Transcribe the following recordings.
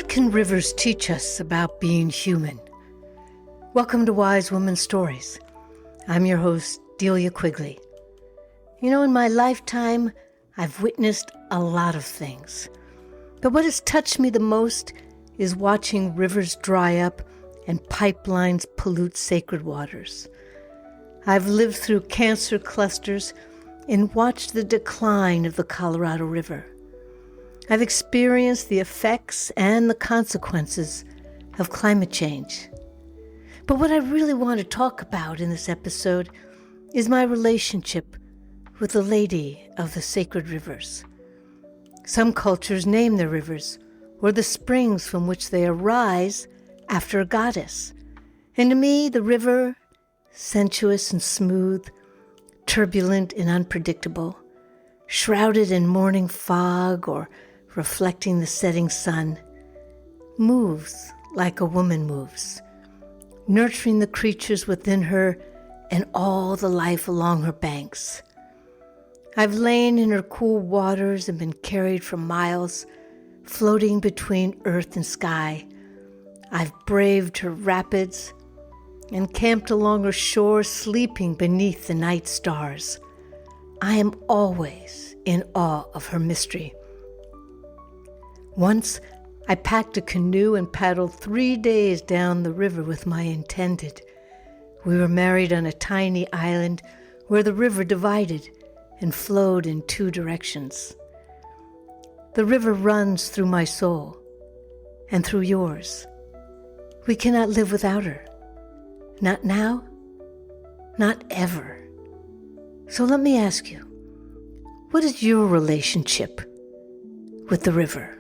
What can rivers teach us about being human? Welcome to Wise Woman Stories. I'm your host, Delia Quigley. In my lifetime, I've witnessed a lot of things. But what has touched me the most is watching rivers dry up and pipelines pollute sacred waters. I've lived through cancer clusters and watched the decline of the Colorado River. I've experienced the effects and the consequences of climate change. But what I really want to talk about in this episode is my relationship with the Lady of the Sacred Rivers. Some cultures name their rivers or the springs from which they arise after a goddess. And to me, the river, sensuous and smooth, turbulent and unpredictable, shrouded in morning fog or reflecting the setting sun, moves like a woman moves, nurturing the creatures within her and all the life along her banks. I've lain in her cool waters and been carried for miles, floating between earth and sky. I've braved her rapids and camped along her shore, sleeping beneath the night stars. I am always in awe of her mystery. Once, I packed a canoe and paddled 3 days down the river with my intended. We were married on a tiny island where the river divided and flowed in 2 directions. The river runs through my soul and through yours. We cannot live without her. Not now, not ever. So let me ask you, what is your relationship with the river?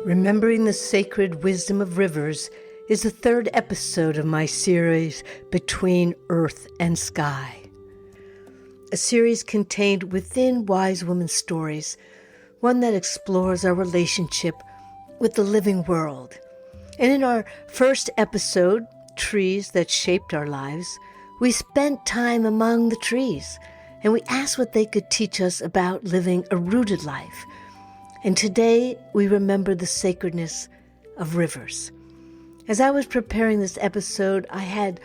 Remembering the Sacred Wisdom of Rivers is the 3rd episode of my series Between Earth and Sky, a series contained within Wise Woman Stories, one that explores our relationship with the living world. And in our first episode, Trees That Shaped Our Lives, we spent time among the trees, and we asked what they could teach us about living a rooted life. And today, we remember the sacredness of rivers. As I was preparing this episode, I had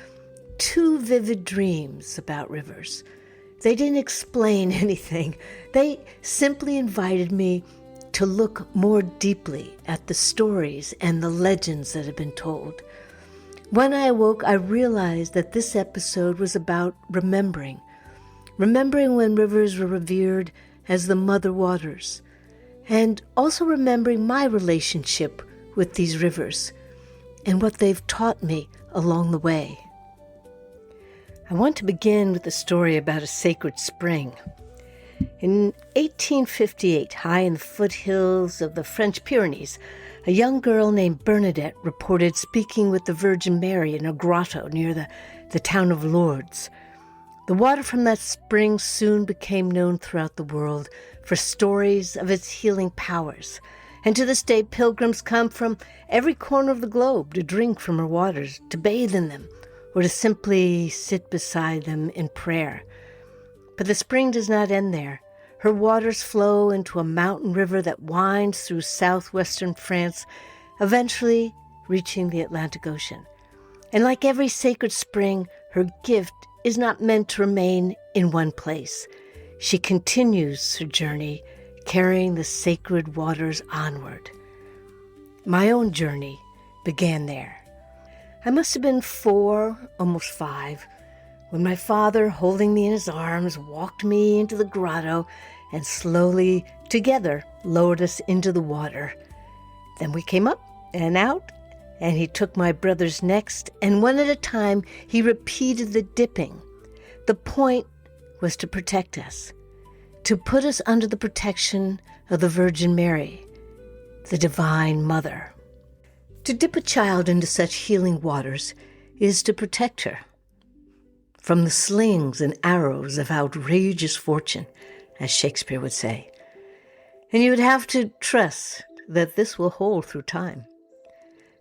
2 vivid dreams about rivers. They didn't explain anything. They simply invited me to look more deeply at the stories and the legends that have been told. When I awoke, I realized that this episode was about remembering when rivers were revered as the mother waters, and also remembering my relationship with these rivers and what they've taught me along the way. I want to begin with a story about a sacred spring. In 1858, high in the foothills of the French Pyrenees, a young girl named Bernadette reported speaking with the Virgin Mary in a grotto near the town of Lourdes. The water from that spring soon became known throughout the world for stories of its healing powers. And to this day, pilgrims come from every corner of the globe to drink from her waters, to bathe in them, or to simply sit beside them in prayer. But the spring does not end there. Her waters flow into a mountain river that winds through southwestern France, eventually reaching the Atlantic Ocean. And like every sacred spring, her gift is not meant to remain in one place. She continues her journey, carrying the sacred waters onward. My own journey began there. I must have been 4, almost 5, when my father, holding me in his arms, walked me into the grotto and slowly, together, lowered us into the water. Then we came up and out, and he took my brothers next, and one at a time he repeated the dipping. The point was to protect us, to put us under the protection of the Virgin Mary, the Divine Mother. To dip a child into such healing waters is to protect her from the slings and arrows of outrageous fortune, as Shakespeare would say. And you would have to trust that this will hold through time.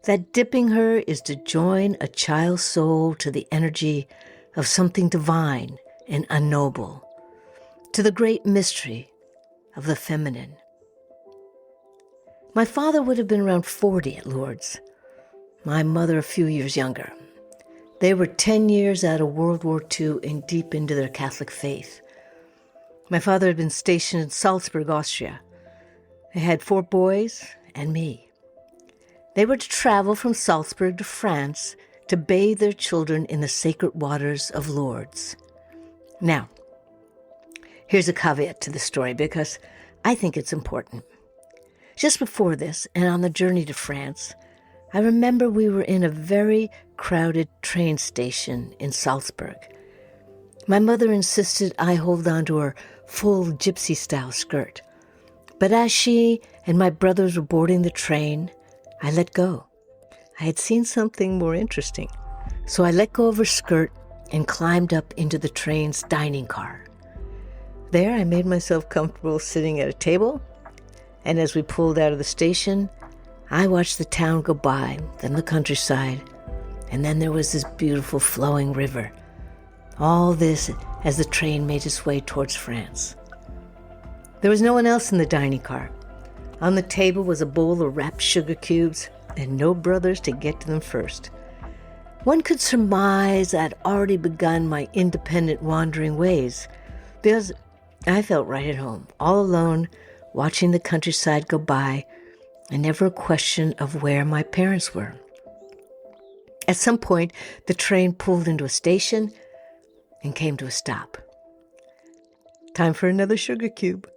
that dipping her is to join a child's soul to the energy of something divine and unknowable, to the great mystery of the feminine. My father would have been around 40 at Lourdes, my mother a few years younger. They were 10 years out of World War II and deep into their Catholic faith. My father had been stationed in Salzburg, Austria. They had 4 boys and me. They were to travel from Salzburg to France to bathe their children in the sacred waters of Lourdes. Now, here's a caveat to the story because I think it's important. Just before this, and on the journey to France, I remember we were in a very crowded train station in Salzburg. My mother insisted I hold on to her full gypsy-style skirt. But as she and my brothers were boarding the train, I let go. I had seen something more interesting. So I let go of her skirt and climbed up into the train's dining car. There I made myself comfortable sitting at a table, and as we pulled out of the station, I watched the town go by, then the countryside, and then there was this beautiful flowing river. All this as the train made its way towards France. There was no one else in the dining car. On the table was a bowl of wrapped sugar cubes, and no brothers to get to them first. One could surmise I'd already begun my independent wandering ways, because I felt right at home, all alone, watching the countryside go by, and never a question of where my parents were. At some point, the train pulled into a station and came to a stop. Time for another sugar cube.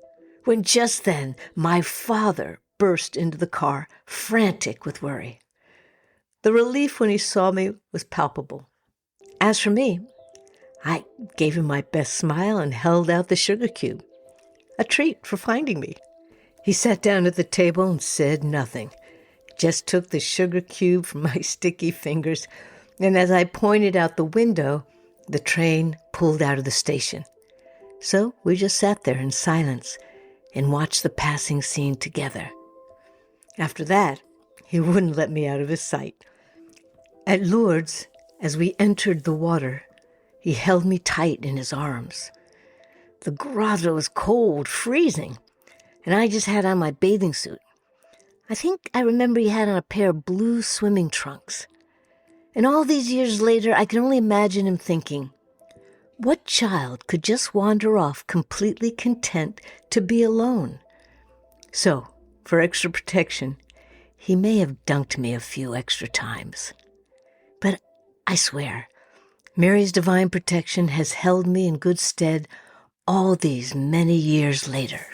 When just then, my father burst into the car, frantic with worry. The relief when he saw me was palpable. As for me, I gave him my best smile and held out the sugar cube, a treat for finding me. He sat down at the table and said nothing, just took the sugar cube from my sticky fingers, and as I pointed out the window, the train pulled out of the station. So we just sat there in silence and watched the passing scene together. After that, he wouldn't let me out of his sight. At Lourdes, as we entered the water, he held me tight in his arms. The grotto was cold, freezing, and I just had on my bathing suit. I think I remember he had on a pair of blue swimming trunks. And all these years later, I can only imagine him thinking, what child could just wander off completely content to be alone? So, for extra protection, he may have dunked me a few extra times. But I swear, Mary's divine protection has held me in good stead all these many years later.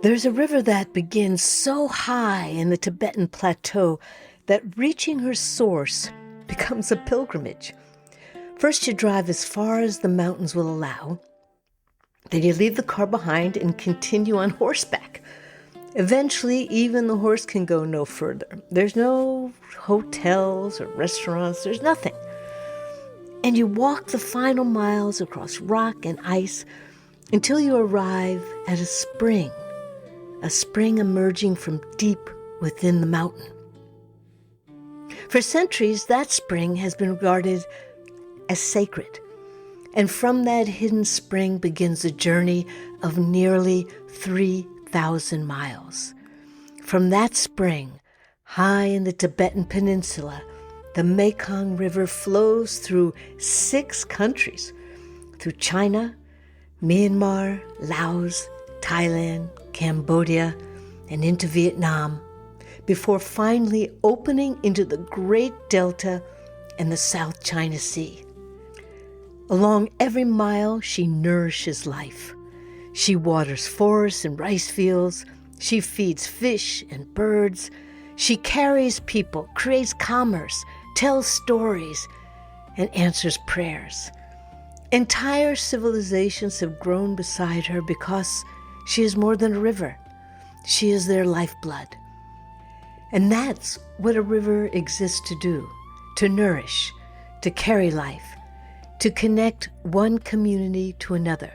There's a river that begins so high in the Tibetan plateau that reaching her source becomes a pilgrimage. First you drive as far as the mountains will allow. Then you leave the car behind and continue on horseback. Eventually, even the horse can go no further. There's no hotels or restaurants. There's nothing. And you walk the final miles across rock and ice until you arrive at a spring emerging from deep within the mountain. For centuries, that spring has been regarded as sacred. And from that hidden spring begins a journey of nearly 3,000 miles. From that spring, high in the Tibetan peninsula, the Mekong River flows through 6 countries, through China, Myanmar, Laos, Thailand, Cambodia, and into Vietnam, before finally opening into the Great Delta and the South China Sea. Along every mile, she nourishes life. She waters forests and rice fields. She feeds fish and birds. She carries people, creates commerce, tells stories, and answers prayers. Entire civilizations have grown beside her because she is more than a river. She is their lifeblood. And that's what a river exists to do, to nourish, to carry life, to connect one community to another.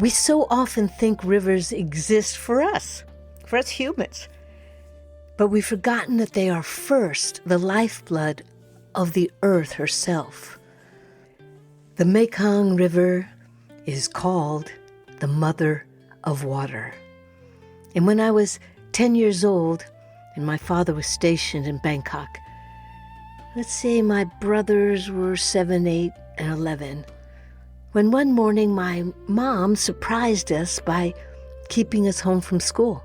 We so often think rivers exist for us humans. But we've forgotten that they are first the lifeblood of the earth herself. The Mekong River is called the Mother of Water. And when I was 10 years old and my father was stationed in Bangkok, let's say my brothers were 7, 8, and 11, when one morning my mom surprised us by keeping us home from school.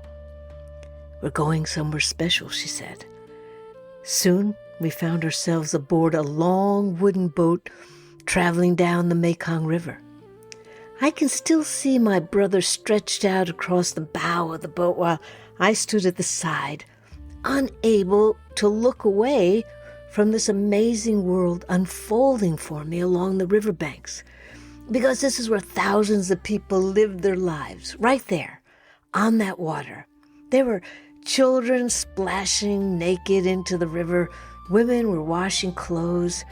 "We're going somewhere special," she said. Soon we found ourselves aboard a long wooden boat traveling down the Mekong River. I can still see my brother stretched out across the bow of the boat while I stood at the side, unable to look away from this amazing world unfolding for me along the riverbanks. Because this is where thousands of people lived their lives, right there, on that water. There were children splashing naked into the river. Women were washing clothes.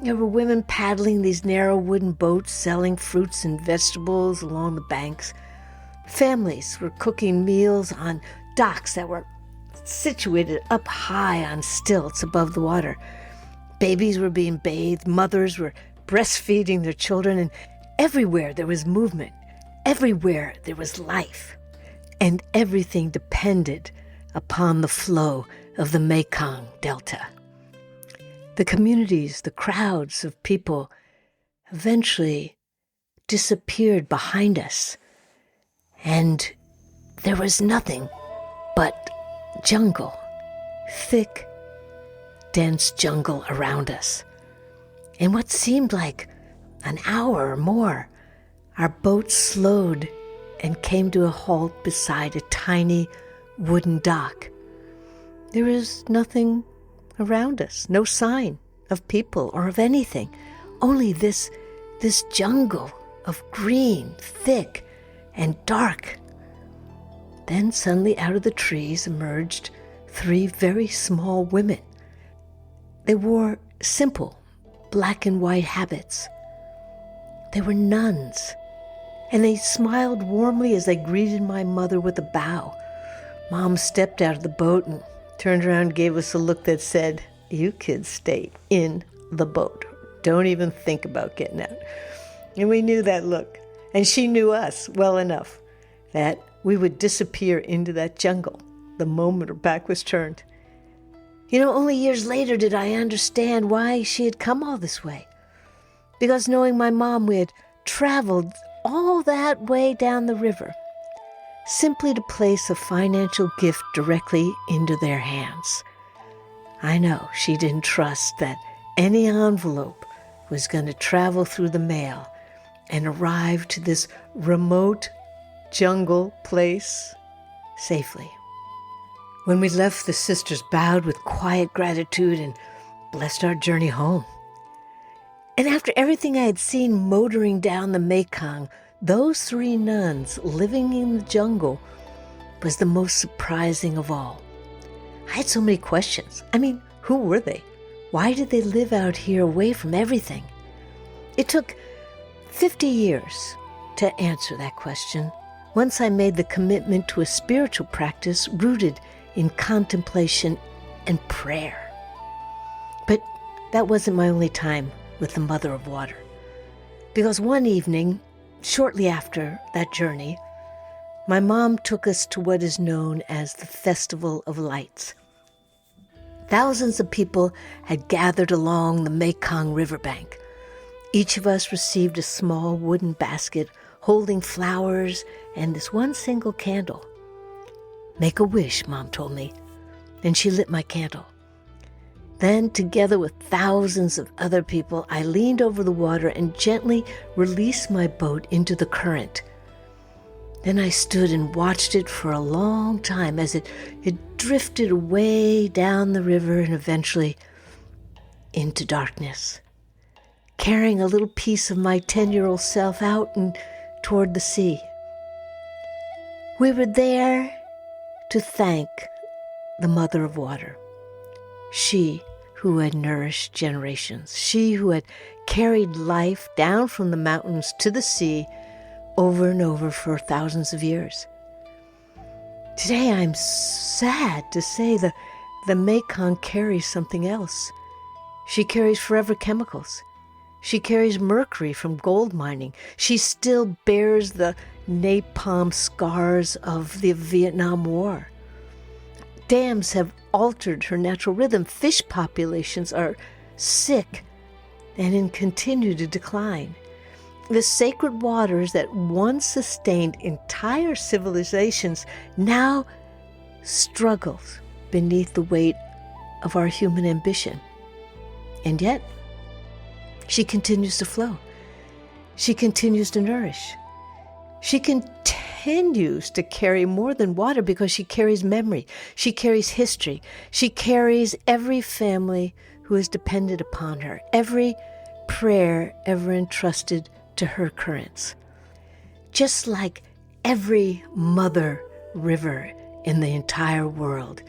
There were women paddling these narrow wooden boats, selling fruits and vegetables along the banks. Families were cooking meals on docks that were situated up high on stilts above the water. Babies were being bathed. Mothers were breastfeeding their children. And everywhere there was movement. Everywhere there was life. And everything depended upon the flow of the Mekong Delta. The communities, the crowds of people eventually disappeared behind us, and there was nothing but jungle, thick, dense jungle around us. In what seemed like an hour or more, our boat slowed and came to a halt beside a tiny wooden dock. There was nothing around us, no sign of people or of anything, only this jungle of green, thick, and dark. Then suddenly out of the trees emerged 3 very small women. They wore simple black and white habits. They were nuns, and they smiled warmly as they greeted my mother with a bow. Mom stepped out of the boat and turned around and gave us a look that said, "You kids stay in the boat. Don't even think about getting out." And we knew that look, and she knew us well enough that we would disappear into that jungle the moment her back was turned. Only years later did I understand why she had come all this way. Because knowing my mom, we had traveled all that way down the river simply to place a financial gift directly into their hands. I know she didn't trust that any envelope was going to travel through the mail and arrive to this remote jungle place safely. When we left, the sisters bowed with quiet gratitude and blessed our journey home. And after everything I had seen motoring down the Mekong, those 3 nuns living in the jungle was the most surprising of all. I had so many questions. Who were they? Why did they live out here away from everything? It took 50 years to answer that question. Once I made the commitment to a spiritual practice rooted in contemplation and prayer. But that wasn't my only time with the Mother of Water. Because one evening, shortly after that journey, my mom took us to what is known as the Festival of Lights. Thousands of people had gathered along the Mekong riverbank. Each of us received a small wooden basket holding flowers and this one single candle. "Make a wish," Mom told me, and she lit my candle. Then, together with thousands of other people, I leaned over the water and gently released my boat into the current. Then I stood and watched it for a long time as it drifted away down the river and eventually into darkness, carrying a little piece of my 10-year-old self out and toward the sea. We were there to thank the Mother of Water, she who who had nourished generations, she who had carried life down from the mountains to the sea over and over for thousands of years. Today I'm sad to say the Mekong carries something else. She carries forever chemicals. She carries mercury from gold mining. She still bears the napalm scars of the Vietnam War. Dams have altered her natural rhythm. Fish populations are sick and in continue to decline. The sacred waters that once sustained entire civilizations now struggle beneath the weight of our human ambition. And yet, she continues to flow. She continues to nourish. She continues to carry more than water because she carries memory. She carries history. She carries every family who has depended upon her, every prayer ever entrusted to her currents. Just like every mother river in the entire world.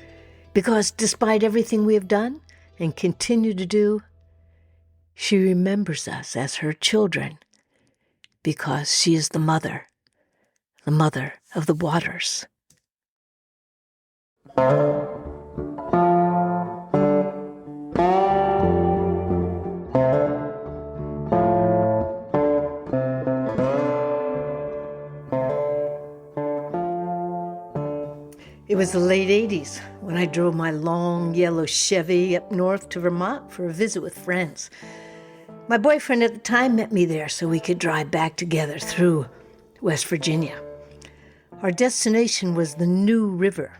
Because despite everything we have done and continue to do, she remembers us as her children because she is the mother of the waters. It was the late 80s when I drove my long yellow Chevy up north to Vermont for a visit with friends. My boyfriend at the time met me there so we could drive back together through West Virginia. Our destination was the New River.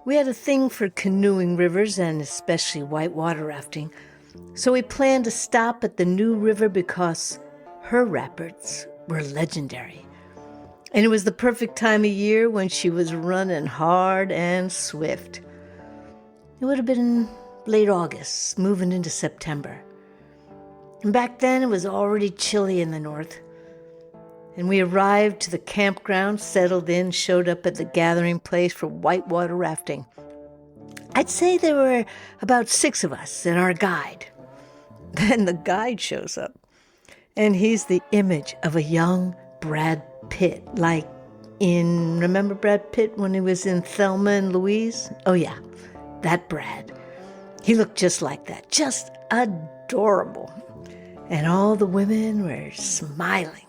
We had a thing for canoeing rivers and especially whitewater rafting, so we planned to stop at the New River because her rapids were legendary. And it was the perfect time of year when she was running hard and swift. It would have been late August, moving into September. And back then it was already chilly in the north. And we arrived to the campground, settled in, showed up at the gathering place for whitewater rafting. I'd say there were about 6 of us and our guide. Then the guide shows up. And he's the image of a young Brad Pitt, remember Brad Pitt when he was in Thelma and Louise? Oh yeah, that Brad. He looked just like that, just adorable. And all the women were smiling.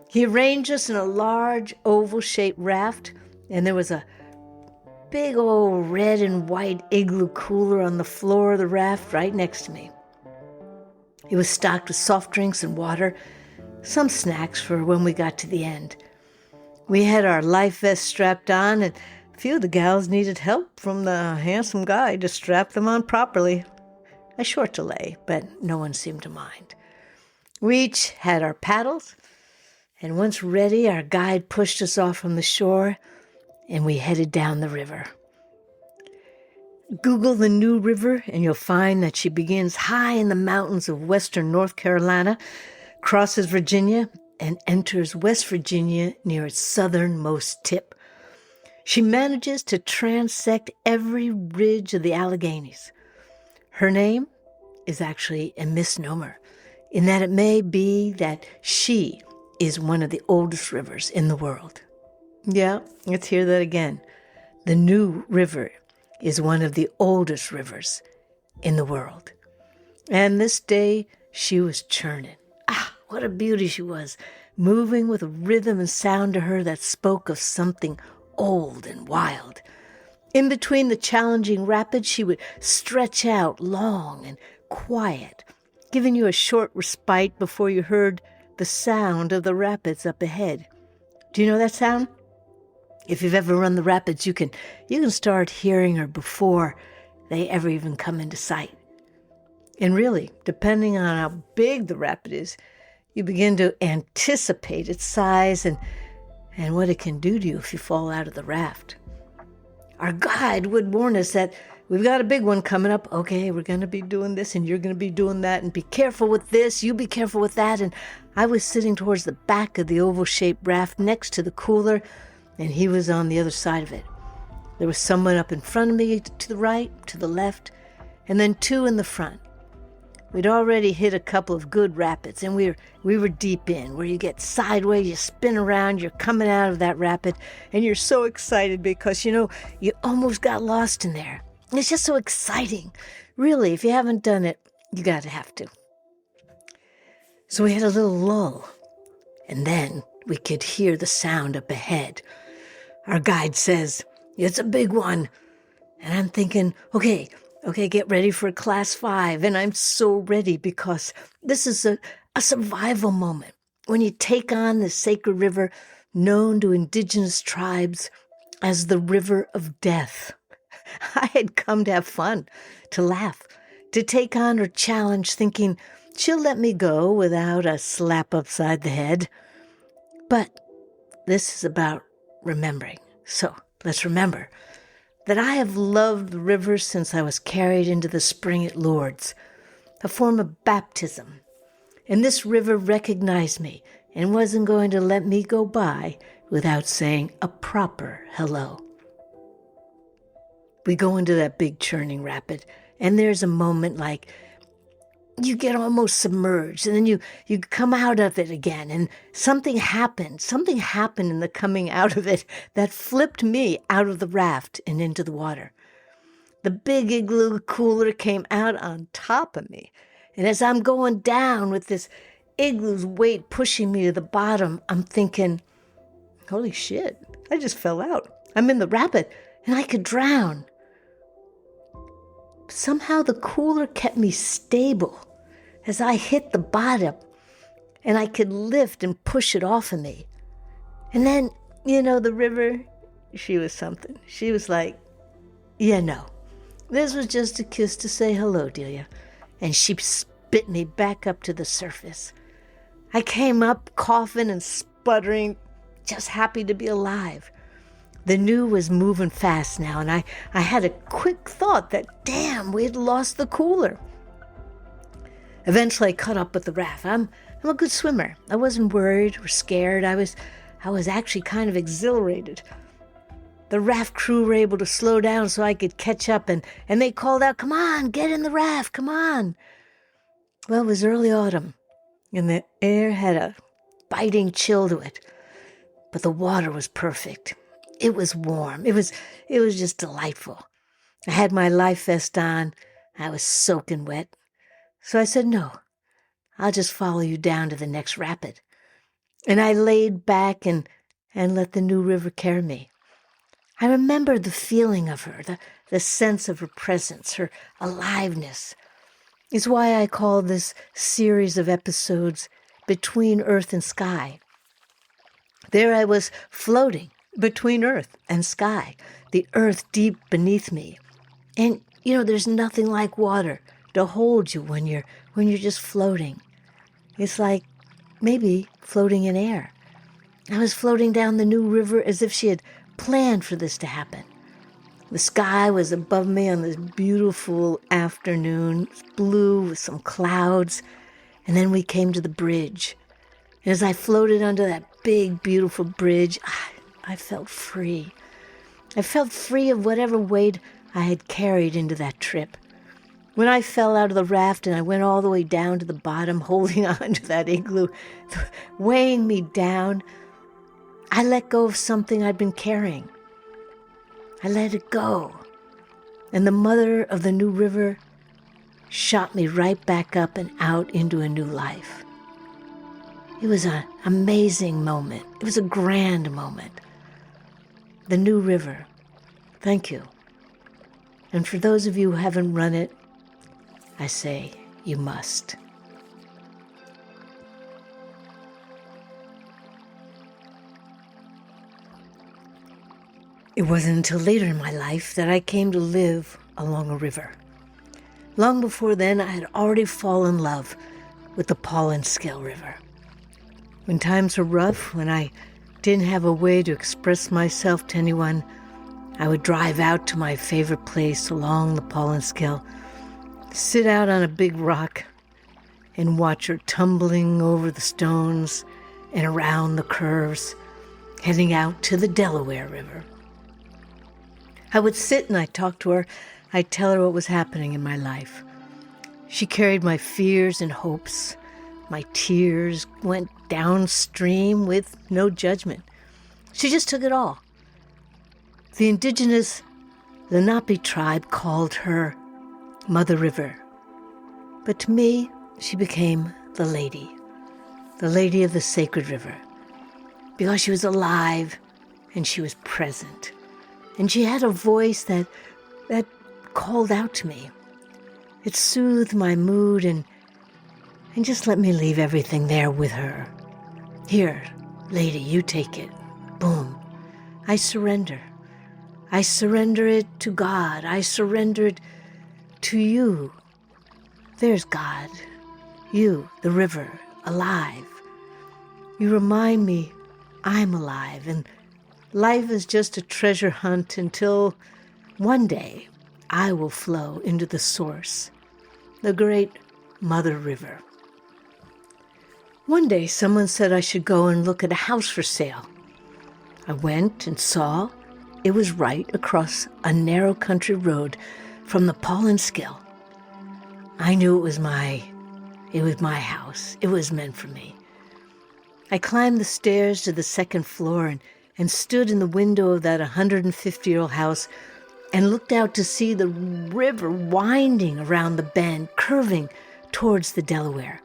He arranged us in a large oval-shaped raft, and there was a big old red and white igloo cooler on the floor of the raft right next to me. It was stocked with soft drinks and water, some snacks for when we got to the end. We had our life vests strapped on, and a few of the gals needed help from the handsome guy to strap them on properly. A short delay, but no one seemed to mind. We each had our paddles, and once ready, our guide pushed us off from the shore, and we headed down the river. Google the New River, and you'll find that she begins high in the mountains of western North Carolina, crosses Virginia, and enters West Virginia near its southernmost tip. She manages to transect every ridge of the Alleghenies. Her name is actually a misnomer, in that it may be that she is one of the oldest rivers in the world. Yeah, let's hear that again. The New River is one of the oldest rivers in the world. And this day, she was churning. What a beauty she was, moving with a rhythm and sound to her that spoke of something old and wild. In between the challenging rapids, she would stretch out long and quiet, giving you a short respite before you heard the sound of the rapids up ahead. Do you know that sound? If you've ever run the rapids, you can start hearing her before they ever even come into sight. And really, depending on how big the rapid is, you begin to anticipate its size and what it can do to you if you fall out of the raft. Our guide would warn us that we've got a big one coming up. Okay, we're going to be doing this and you're going to be doing that, and be careful with this, you be careful with that. And I was sitting towards the back of the oval-shaped raft next to the cooler, and he was on the other side of it. There was someone up in front of me, to the right, to the left, and then 2 in the front. We'd already hit a couple of good rapids, and we were deep in, where you get sideways, you spin around, you're coming out of that rapid, and you're so excited because, you almost got lost in there. It's just so exciting. Really, if you haven't done it, you got to have to. So we had a little lull, and then we could hear the sound up ahead. Our guide says, "It's a big one." And I'm thinking, okay, get ready for class 5. And I'm so ready because this is a survival moment. When you take on the sacred river known to indigenous tribes as the river of death. I had come to have fun, to laugh, to take on her challenge, thinking she'll let me go without a slap upside the head. But this is about remembering. So let's remember that I have loved the river since I was carried into the spring at Lourdes, a form of baptism. And this river recognized me and wasn't going to let me go by without saying a proper hello. We go into that big churning rapid, and there's a moment like you get almost submerged, and then you come out of it again, and something happened in the coming out of it that flipped me out of the raft and into the water. The big igloo cooler came out on top of me, and as I'm going down with this igloo's weight pushing me to the bottom, I'm thinking, holy shit, I just fell out. I'm in the rapid, and I could drown. Somehow the cooler kept me stable as I hit the bottom, and I could lift and push it off of me. And then, the river, she was something. She was like, this was just a kiss to say hello, Delia. And she spit me back up to the surface. I came up coughing and sputtering, just happy to be alive. The canoe was moving fast now, and I had a quick thought that, damn, we had lost the cooler. Eventually, I caught up with the raft. I'm a good swimmer. I wasn't worried or scared. I was actually kind of exhilarated. The raft crew were able to slow down so I could catch up, and they called out, "Come on, get in the raft, come on." Well, it was early autumn, and the air had a biting chill to it, but the water was perfect. It was warm. It was just delightful. I had my life vest on. I was soaking wet. So I said, "No, I'll just follow you down to the next rapid." And I laid back and let the new river carry me. I remember the feeling of her, the sense of her presence, her aliveness. It's why I call this series of episodes Between Earth and Sky. There I was floating between earth and sky, the earth deep beneath me. And, there's nothing like water to hold you when you're just floating. It's like maybe floating in air. I was floating down the new river as if she had planned for this to happen. The sky was above me on this beautiful afternoon. It was blue with some clouds. And then we came to the bridge. And as I floated under that big, beautiful bridge, I felt free. I felt free of whatever weight I had carried into that trip. When I fell out of the raft and I went all the way down to the bottom, holding on to that igloo, weighing me down, I let go of something I'd been carrying. I let it go. And the mother of the new river shot me right back up and out into a new life. It was an amazing moment. It was a grand moment. The new river. Thank you. And for those of you who haven't run it, I say you must. It wasn't until later in my life that I came to live along a river. Long before then, I had already fallen in love with the Pollenskill River. When times were rough, when I didn't have a way to express myself to anyone, I would drive out to my favorite place along the Pollenskill, sit out on a big rock, and watch her tumbling over the stones and around the curves, heading out to the Delaware River. I would sit and I'd talk to her. I'd tell her what was happening in my life. She carried my fears and hopes. My tears went downstream with no judgment. She just took it all. The indigenous Lenape tribe called her Mother River. But to me, she became the lady of the sacred river, because she was alive and she was present. And she had a voice that called out to me. It soothed my mood and just let me leave everything there with her. Here, lady, you take it. Boom. I surrender. I surrender it to God. I surrender it to you. There's God. You, the river, alive. You remind me I'm alive, and life is just a treasure hunt until one day I will flow into the source, the great Mother River. One day someone said I should go and look at a house for sale. I went and saw it was right across a narrow country road from the Pollenskill. I knew it was my house. It was meant for me. I climbed the stairs to the second floor and stood in the window of that 150-year-old house and looked out to see the river winding around the bend, curving towards the Delaware.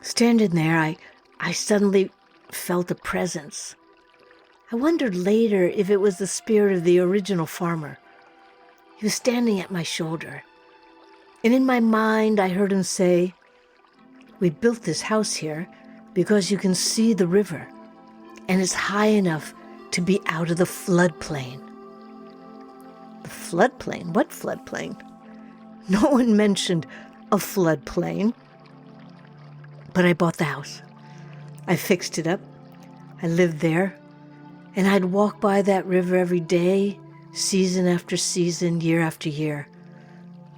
Standing there, I suddenly felt a presence. I wondered later if it was the spirit of the original farmer. He was standing at my shoulder. And in my mind, I heard him say, "We built this house here because you can see the river, and it's high enough to be out of the floodplain." The floodplain? What floodplain? No one mentioned a floodplain. But I bought the house. I fixed it up. I lived there. And I'd walk by that river every day, season after season, year after year.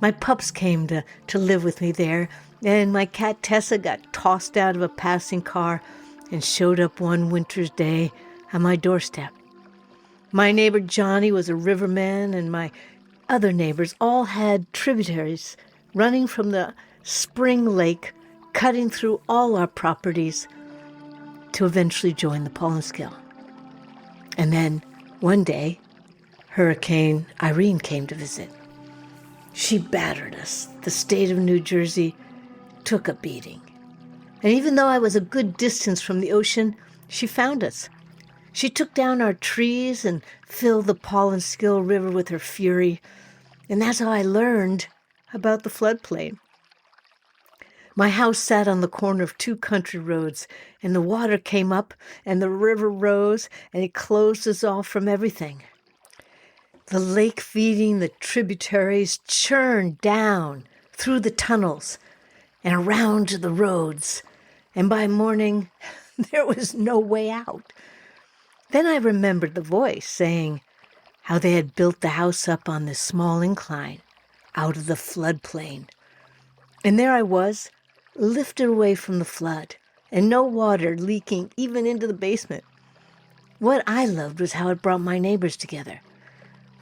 My pups came to live with me there, and my cat Tessa got tossed out of a passing car and showed up one winter's day at my doorstep. My neighbor Johnny was a riverman, and my other neighbors all had tributaries running from the spring lake, cutting through all our properties to eventually join the Pollenskill. And then one day, Hurricane Irene came to visit. She battered us. The state of New Jersey took a beating. And even though I was a good distance from the ocean, she found us. She took down our trees and filled the Pollenskill River with her fury. And that's how I learned about the floodplain. My house sat on the corner of two country roads, and the water came up, and the river rose, and it closed us off from everything. The lake feeding the tributaries churned down through the tunnels and around to the roads, and by morning there was no way out. Then I remembered the voice saying how they had built the house up on this small incline out of the floodplain. And there I was, lifted away from the flood, and no water leaking even into the basement. What I loved was how it brought my neighbors together.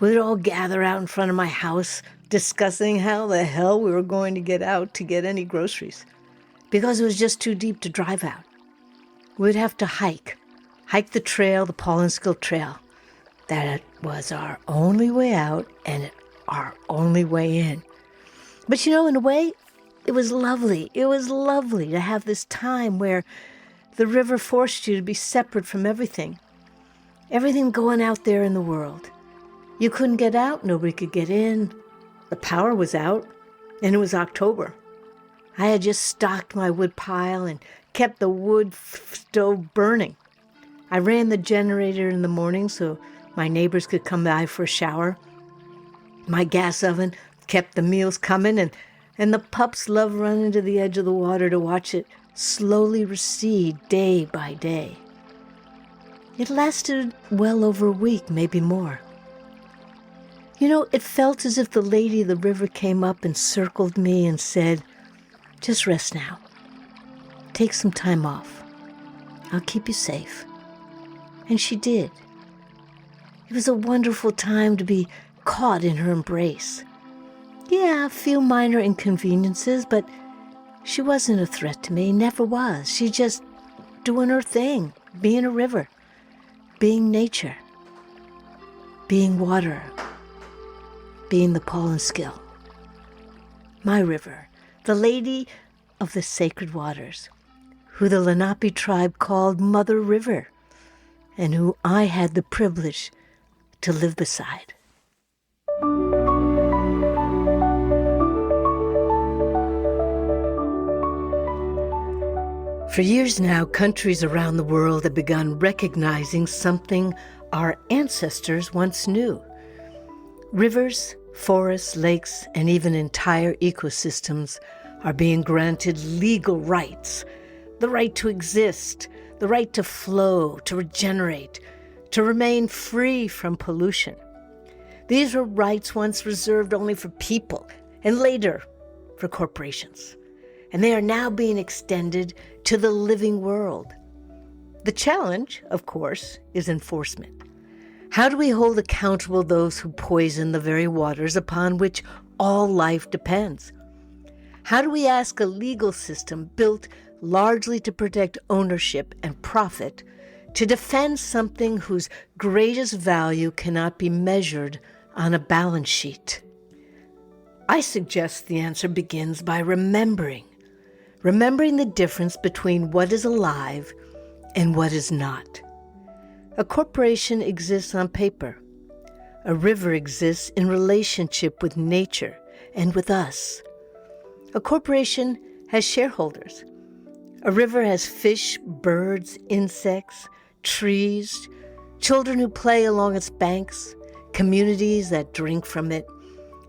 We'd all gather out in front of my house discussing how the hell we were going to get out to get any groceries, because it was just too deep to drive out. We'd have to hike the trail, the Pollenskill Trail. That was our only way out and our only way in. But in a way, it was lovely. It was lovely to have this time where the river forced you to be separate from everything going out there in the world. You couldn't get out, nobody could get in. The power was out, and it was October. I had just stocked my wood pile and kept the wood stove burning. I ran the generator in the morning so my neighbors could come by for a shower. My gas oven kept the meals coming, and the pups loved running to the edge of the water to watch it slowly recede day by day. It lasted well over a week, maybe more. It felt as if the lady of the river came up and circled me and said, "Just rest now. Take some time off. I'll keep you safe." And she did. It was a wonderful time to be caught in her embrace. Yeah, a few minor inconveniences, but she wasn't a threat to me, never was. She just doing her thing, being a river, being nature, being water, being the Pollenskill. My river, the lady of the sacred waters, who the Lenape tribe called Mother River, and who I had the privilege to live beside. For years now, countries around the world have begun recognizing something our ancestors once knew. Rivers, forests, lakes, and even entire ecosystems are being granted legal rights. The right to exist, the right to flow, to regenerate, to remain free from pollution. These were rights once reserved only for people and later for corporations. And they are now being extended to the living world. The challenge, of course, is enforcement. How do we hold accountable those who poison the very waters upon which all life depends? How do we ask a legal system built largely to protect ownership and profit to defend something whose greatest value cannot be measured on a balance sheet? I suggest the answer begins by remembering the difference between what is alive and what is not. A corporation exists on paper. A river exists in relationship with nature and with us. A corporation has shareholders. A river has fish, birds, insects, trees, children who play along its banks, communities that drink from it,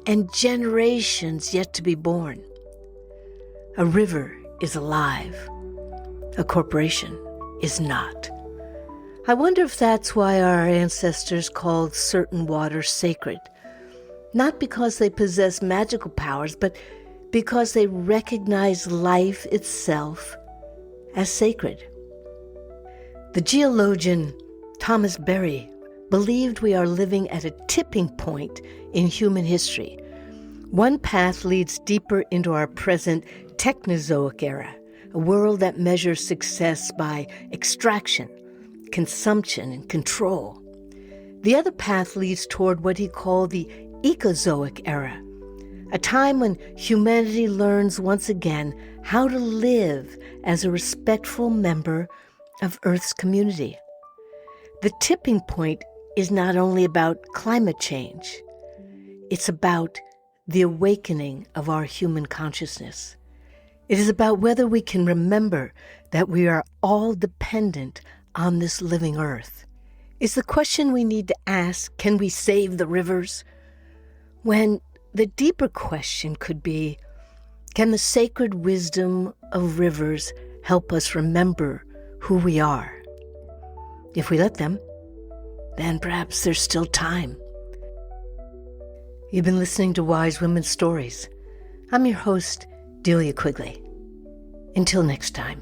and generations yet to be born. A river is alive. A corporation is not. I wonder if that's why our ancestors called certain waters sacred. Not because they possess magical powers, but because they recognize life itself as sacred. The geologian Thomas Berry believed we are living at a tipping point in human history. One path leads deeper into our present Technozoic era, a world that measures success by extraction, consumption, and control. The other path leads toward what he called the Ecozoic era, a time when humanity learns once again how to live as a respectful member of Earth's community. The tipping point is not only about climate change, it's about the awakening of our human consciousness. It is about whether we can remember that we are all dependent on this living earth. It's the question we need to ask, can we save the rivers? When the deeper question could be, can the sacred wisdom of rivers help us remember who we are? If we let them, then perhaps there's still time. You've been listening to Wise Women's Stories. I'm your host, Delia Quigley. Until next time.